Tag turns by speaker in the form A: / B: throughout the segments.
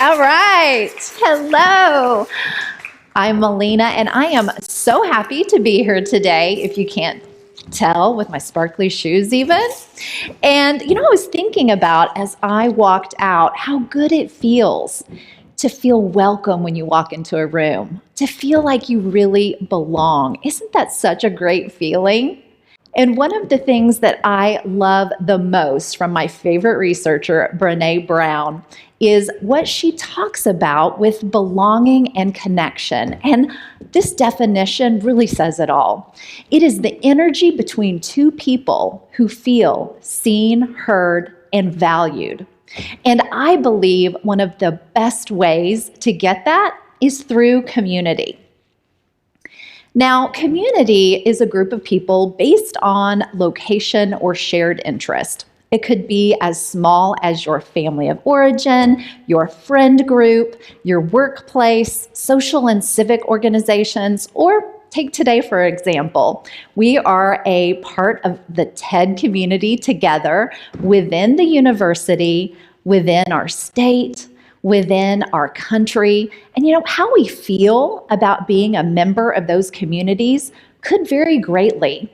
A: All right. Hello. I'm Malena, and I am so happy to be here today, if you can't tell with my sparkly shoes even. And, I was thinking about, as I walked out, how good it feels to feel welcome when you walk into a room, to feel like you really belong. Isn't that such a great feeling? And one of the things that I love the most from my favorite researcher, Brené Brown, is what she talks about with belonging and connection. And this definition really says it all. It is the energy between two people who feel seen, heard, and valued. And I believe one of the best ways to get that is through community. Now, community is a group of people based on location or shared interest. It could be as small as your family of origin, your friend group, your workplace, social and civic organizations, or take today for example. We are a part of the TED community together within the university, within our state, within our country. And how we feel about being a member of those communities could vary greatly.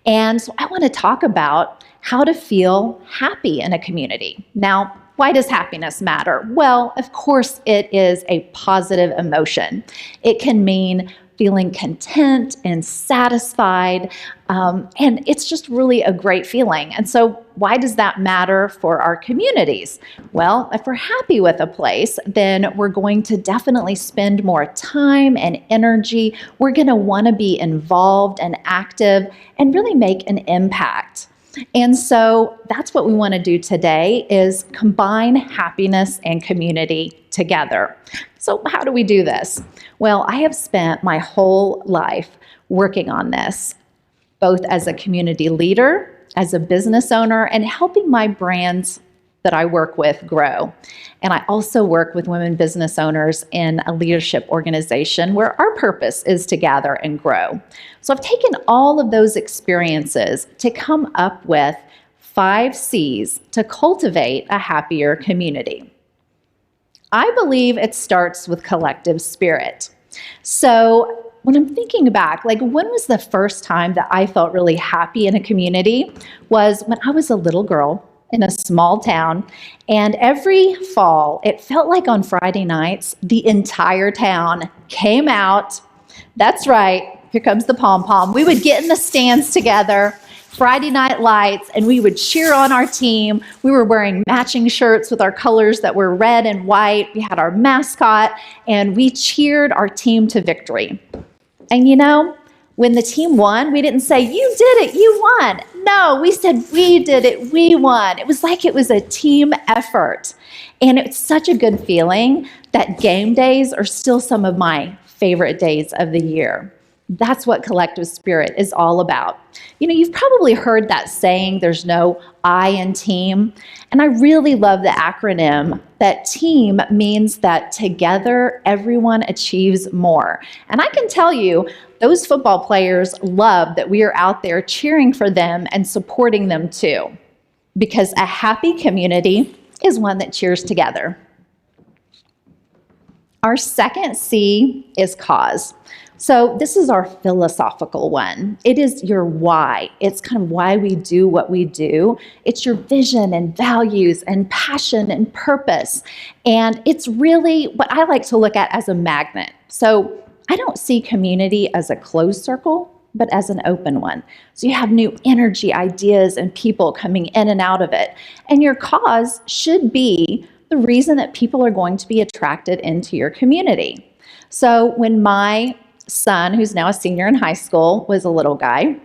A: And so I want to talk about how to feel happy in a community. Now, why does happiness matter? Well, of course, it is a positive emotion. It can mean feeling content and satisfied, and it's just really a great feeling. And so why does that matter for our communities? Well, if we're happy with a place, then we're going to definitely spend more time and energy. We're going to want to be involved and active and really make an impact. And so that's what we want to do today, is combine happiness and community together. So how do we do this? Well, I have spent my whole life working on this, both as a community leader, as a business owner, and helping my brands that I work with grow. And I also work with women business owners in a leadership organization where our purpose is to gather and grow. So I've taken all of those experiences to come up with 5 C's to cultivate a happier community. I believe it starts with collective spirit. So when I'm thinking back, when was the first time that I felt really happy in a community? Was when I was a little girl in a small town, and every fall, it felt like on Friday nights, the entire town came out. That's right, here comes the pom-pom. We would get in the stands together, Friday night lights, and we would cheer on our team. We were wearing matching shirts with our colors that were red and white. We had our mascot, and we cheered our team to victory. And when the team won, we didn't say, "You did it, you won." No, we said, "We did it, we won." It was like it was a team effort. And it's such a good feeling that game days are still some of my favorite days of the year. That's what collective spirit is all about. You've probably heard that saying, there's no I in team. And I really love the acronym. That team means that together, everyone achieves more. And I can tell you, those football players love that we are out there cheering for them and supporting them too. Because a happy community is one that cheers together. Our second C is cause. So this is our philosophical one. It is your why. It's kind of why we do what we do. It's your vision and values and passion and purpose. And it's really what I like to look at as a magnet. So I don't see community as a closed circle, but as an open one. So you have new energy, ideas, and people coming in and out of it. And your cause should be the reason that people are going to be attracted into your community. So when my son, who's now a senior in high school, was a little guy,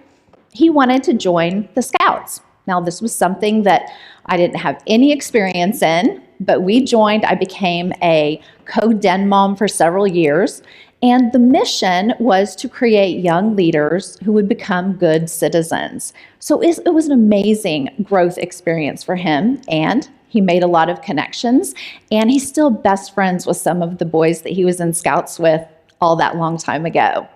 A: he wanted to join the Scouts. Now, this was something that I didn't have any experience in, but we joined. I became a co-den mom for several years, and the mission was to create young leaders who would become good citizens. So it was an amazing growth experience for him, and he made a lot of connections, and he's still best friends with some of the boys that he was in Scouts with all that long time ago.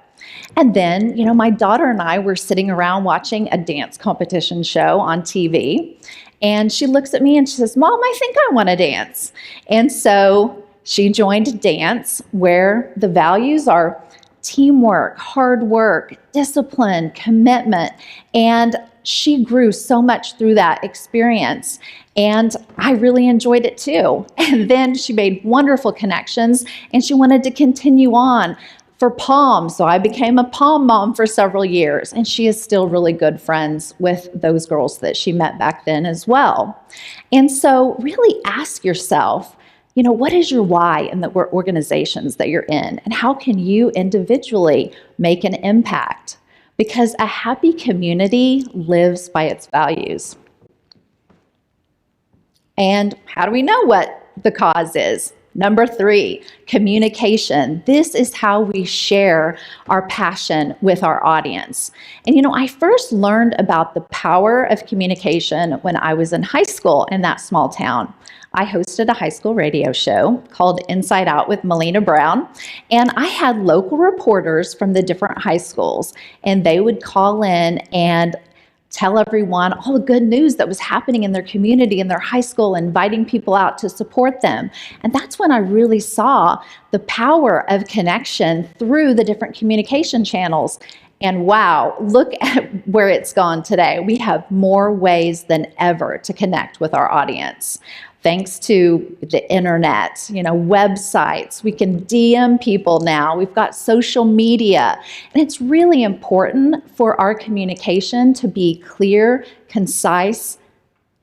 A: And then, my daughter and I were sitting around watching a dance competition show on TV, and she looks at me and she says, "Mom, I think I want to dance." And so she joined dance, where the values are teamwork, hard work, discipline, commitment, and she grew so much through that experience. And I really enjoyed it too. And then she made wonderful connections and she wanted to continue on for pom. So I became a pom mom for several years. And she is still really good friends with those girls that she met back then as well. And so really ask yourself, what is your why in the organizations that you're in? And how can you individually make an impact? Because a happy community lives by its values. And how do we know what the cause is? Number 3, communication. This is how we share our passion with our audience. And I first learned about the power of communication when I was in high school in that small town. I hosted a high school radio show called Inside Out with Malena Brown, and I had local reporters from the different high schools, and they would call in and tell everyone all the good news that was happening in their community, in their high school, inviting people out to support them. And that's when I really saw the power of connection through the different communication channels. And wow, look at where it's gone today. We have more ways than ever to connect with our audience. Thanks to the internet, websites, we can DM people now. We've got social media. And it's really important for our communication to be clear, concise,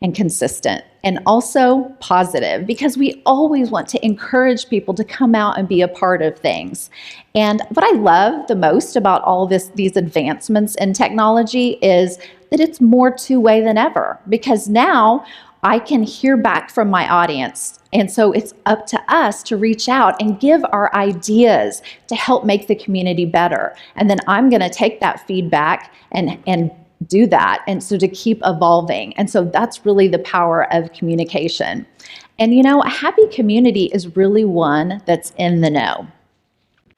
A: and consistent, and also positive, because we always want to encourage people to come out and be a part of things. And what I love the most about all these advancements in technology is that it's more two-way than ever, because now I can hear back from my audience. And so it's up to us to reach out and give our ideas to help make the community better. And then I'm going to take that feedback and do that. And so to keep evolving. And so that's really the power of communication. And a happy community is really one that's in the know.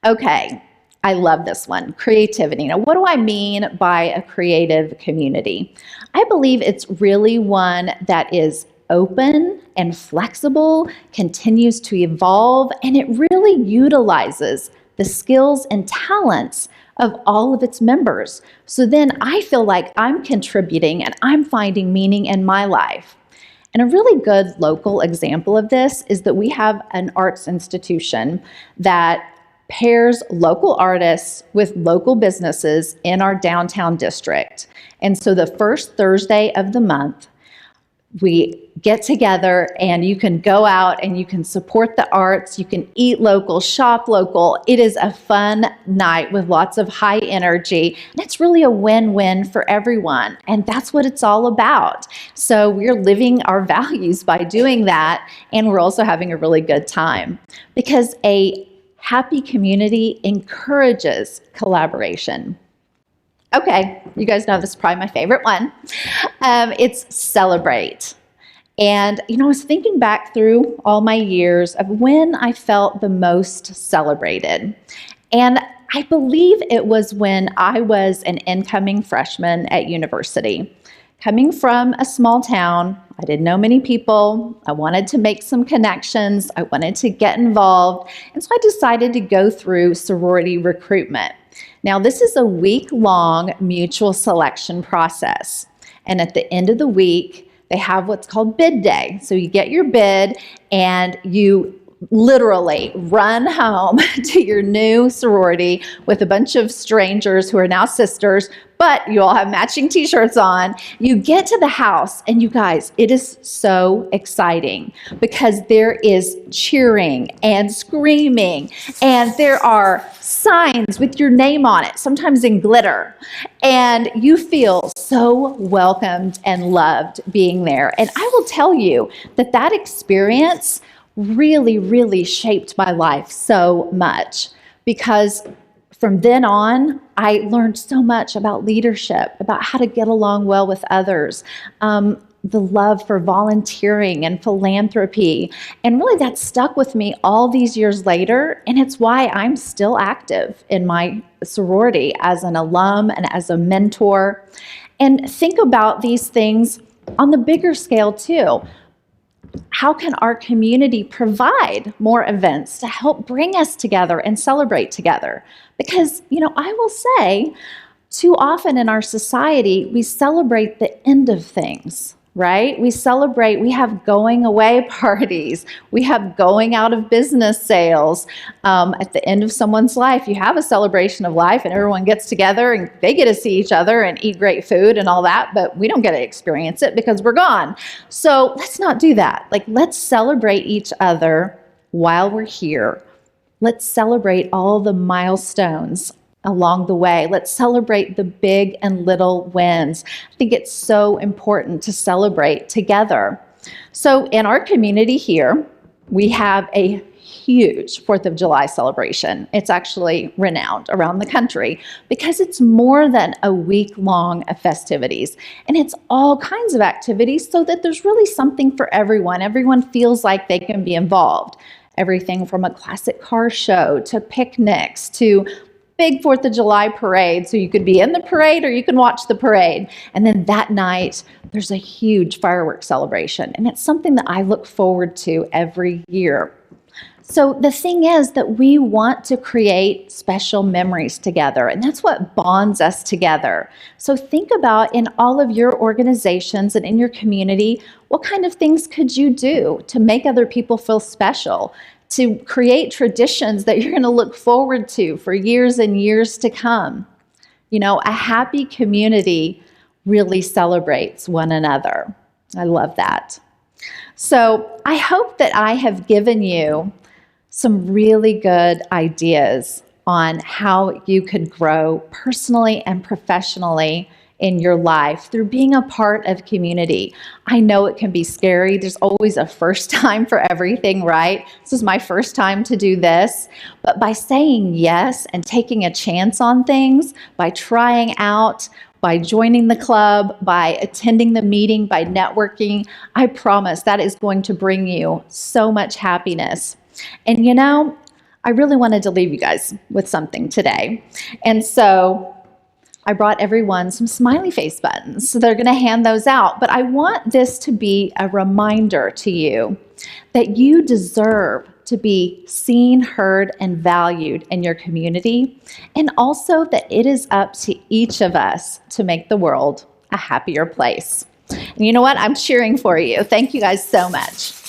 A: Okay. I love this one, creativity. Now, what do I mean by a creative community? I believe it's really one that is open and flexible, continues to evolve, and it really utilizes the skills and talents of all of its members. So then I feel like I'm contributing and I'm finding meaning in my life. And a really good local example of this is that we have an arts institution that pairs local artists with local businesses in our downtown district. And so the first Thursday of the month, we get together and you can go out and you can support the arts, you can eat local, shop local. It is a fun night with lots of high energy. And it's really a win-win for everyone. And that's what it's all about. So we're living our values by doing that. And we're also having a really good time, because a happy community encourages collaboration. Okay, you guys know this is probably my favorite one. It's celebrate. And, I was thinking back through all my years of when I felt the most celebrated. And I believe it was when I was an incoming freshman at university. Coming from a small town, I didn't know many people. I wanted to make some connections. I wanted to get involved. And so I decided to go through sorority recruitment. Now, this is a week-long mutual selection process. And at the end of the week, they have what's called bid day. So you get your bid and you literally run home to your new sorority with a bunch of strangers who are now sisters, but you all have matching t-shirts on. You get to the house and you guys, it is so exciting because there is cheering and screaming and there are signs with your name on it, sometimes in glitter. And you feel so welcomed and loved being there. And I will tell you that that experience really, really shaped my life so much, because from then on, I learned so much about leadership, about how to get along well with others, the love for volunteering and philanthropy. And really that stuck with me all these years later. And it's why I'm still active in my sorority as an alum and as a mentor. And think about these things on the bigger scale too. how can our community provide more events to help bring us together and celebrate together? Because, I will say, too often in our society, we celebrate the end of things, right? We have going away parties. We have going out of business sales. At the end of someone's life, you have a celebration of life and everyone gets together and they get to see each other and eat great food and all that, but we don't get to experience it because we're gone. So let's not do that. Let's celebrate each other while we're here. Let's celebrate all the milestones along the way. Let's celebrate the big and little wins. I think it's so important to celebrate together. So in our community here, we have a huge 4th of July celebration. It's actually renowned around the country because it's more than a week-long of festivities. And it's all kinds of activities so that there's really something for everyone. Everyone feels like they can be involved. Everything from a classic car show to picnics to big 4th of July parade. So you could be in the parade or you can watch the parade. And then that night, there's a huge fireworks celebration. And it's something that I look forward to every year. So the thing is that we want to create special memories together, and that's what bonds us together. So think about in all of your organizations and in your community, what kind of things could you do to make other people feel special, to create traditions that you're going to look forward to for years and years to come? A happy community really celebrates one another. I love that. So I hope that I have given you some really good ideas on how you could grow personally and professionally in your life through being a part of community. I know it can be scary. There's always a first time for everything, right? This is my first time to do this. But by saying yes and taking a chance on things, by trying out, by joining the club, by attending the meeting, by networking, I promise that is going to bring you so much happiness. And I really wanted to leave you guys with something today. And so I brought everyone some smiley face buttons. So they're going to hand those out. But I want this to be a reminder to you that you deserve to be seen, heard, and valued in your community. And also that it is up to each of us to make the world a happier place. And you know what? I'm cheering for you. Thank you guys so much.